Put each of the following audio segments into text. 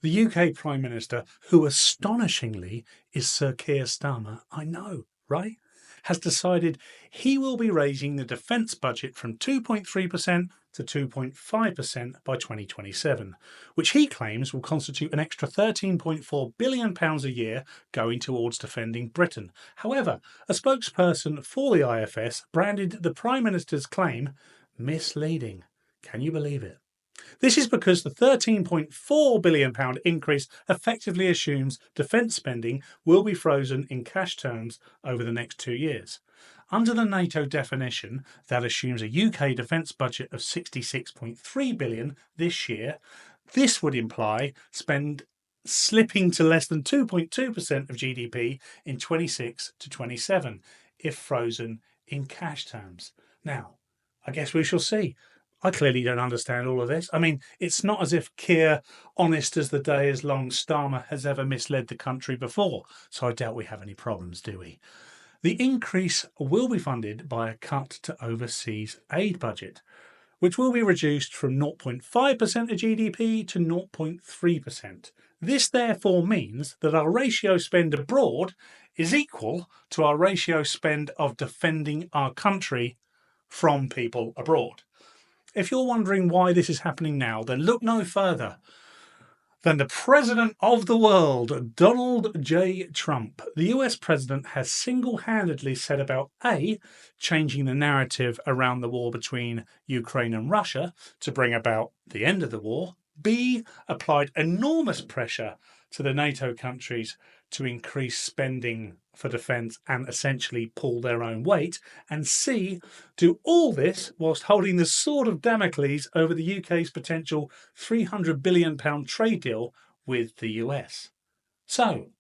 The UK Prime Minister, who astonishingly is Sir Keir Starmer, I know, right? Has decided he will be raising the defence budget from 2.3% to 2.5% by 2027, which he claims will constitute an extra £13.4 billion a year going towards defending Britain. However, a spokesperson for the IFS branded the Prime Minister's claim misleading. Can you believe it? This is because the £13.4 billion increase effectively assumes defence spending will be frozen in cash terms over the next 2 years. Under the NATO definition, that assumes a UK defence budget of £66.3 billion this year. This would imply spend slipping to less than 2.2% of GDP in 26 to 27 if frozen in cash terms. Now, I guess we shall see. I clearly don't understand all of this. I mean, it's not as if Keir, honest as the day is long, Starmer has ever misled the country before, so I doubt we have any problems, do we? The increase will be funded by a cut to overseas aid budget, which will be reduced from 0.5% of GDP to 0.3%. This therefore means that our ratio spend abroad is equal to our ratio spend of defending our country from people abroad. If you're wondering why this is happening now, then look no further than the President of the world, Donald J. Trump. The US President has single-handedly set about A, changing the narrative around the war between Ukraine and Russia to bring about the end of the war, B, applied enormous pressure to the NATO countries to increase spending for defence and essentially pull their own weight, and C, do all this whilst holding the sword of Damocles over the UK's potential £300 billion trade deal with the US. So,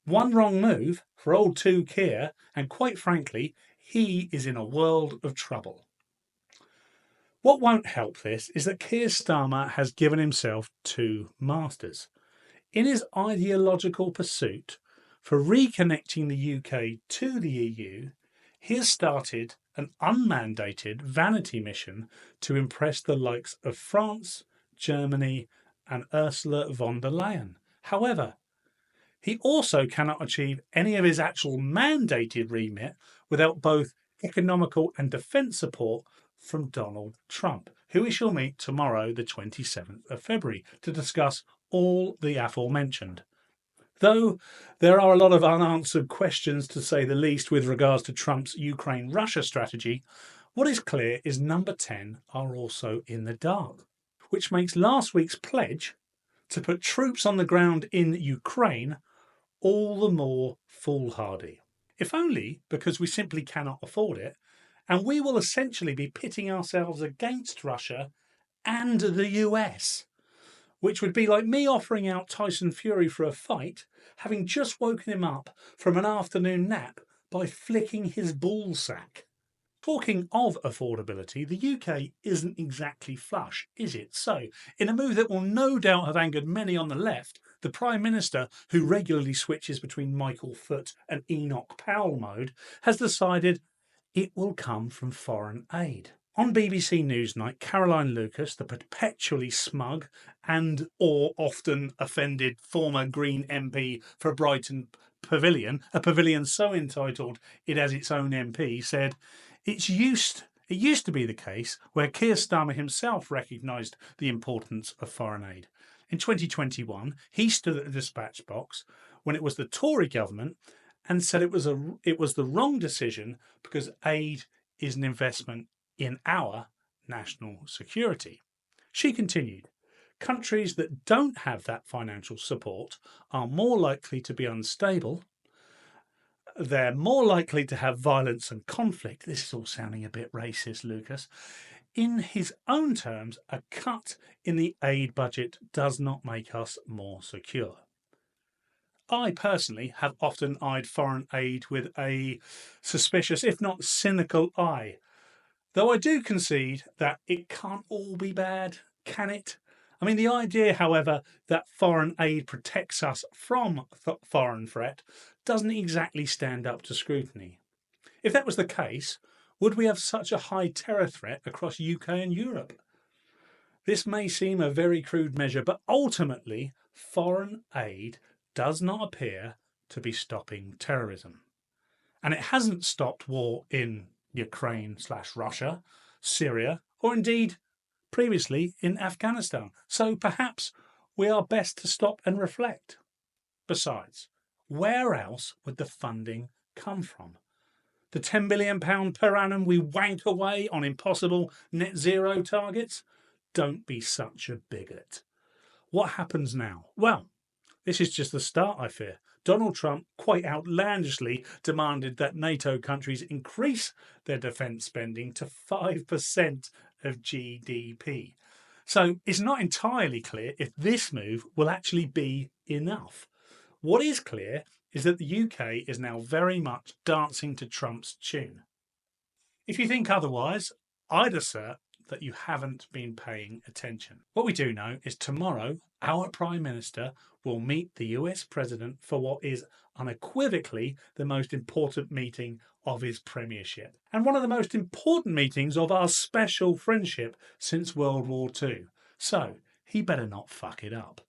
one wrong move for old 2 Keir, and quite frankly, he is in a world of trouble. What won't help this is that Keir Starmer has given himself 2 masters. In his ideological pursuit for reconnecting the UK to the EU, he has started an unmandated vanity mission to impress the likes of France, Germany, and Ursula von der Leyen. However, he also cannot achieve any of his actual mandated remit without both economical and defence support from Donald Trump, who we shall meet tomorrow, the 27th of February, to discuss all the aforementioned. Though there are a lot of unanswered questions, to say the least, with regards to Trump's Ukraine-Russia strategy, what is clear is number 10 are also in the dark, which makes last week's pledge to put troops on the ground in Ukraine all the more foolhardy. If only because we simply cannot afford it, and we will essentially be pitting ourselves against Russia and the US, which would be like me offering out Tyson Fury for a fight, having just woken him up from an afternoon nap by flicking his ball sack. Talking of affordability, the UK isn't exactly flush, is it? So, in a move that will no doubt have angered many on the left, the Prime Minister, who regularly switches between Michael Foot and Enoch Powell mode, has decided it will come from foreign aid. On BBC Newsnight, Caroline Lucas, the perpetually smug and or often offended former Green MP for Brighton Pavilion, a pavilion so entitled it has its own MP, said, It used to be the case where Keir Starmer himself recognised the importance of foreign aid. In 2021, he stood at the dispatch box when it was the Tory government and said it was the wrong decision because aid is an investment in our national security. She continued, countries that don't have that financial support are more likely to be unstable. They're more likely to have violence and conflict. This is all sounding a bit racist, Lucas. In his own terms, a cut in the aid budget does not make us more secure. I personally have often eyed foreign aid with a suspicious, if not cynical, eye. Though I do concede that it can't all be bad, can it? I mean, the idea, however, that foreign aid protects us from foreign threat doesn't exactly stand up to scrutiny. If that was the case, would we have such a high terror threat across UK and Europe? This may seem a very crude measure, but ultimately, foreign aid does not appear to be stopping terrorism. And it hasn't stopped war in Ukraine/Russia, Syria, or indeed previously in Afghanistan. So perhaps we are best to stop and reflect. Besides, where else would the funding come from? The £10 billion per annum we wank away on impossible net zero targets? Don't be such a bigot. What happens now? Well, this is just the start, I fear. Donald Trump quite outlandishly demanded that NATO countries increase their defence spending to 5% of GDP. So it's not entirely clear if this move will actually be enough. What is clear is that the UK is now very much dancing to Trump's tune. If you think otherwise, I'd assert that you haven't been paying attention. What we do know is tomorrow our Prime Minister will meet the US President for what is unequivocally the most important meeting of his premiership, and one of the most important meetings of our special friendship since World War II. So he better not fuck it up.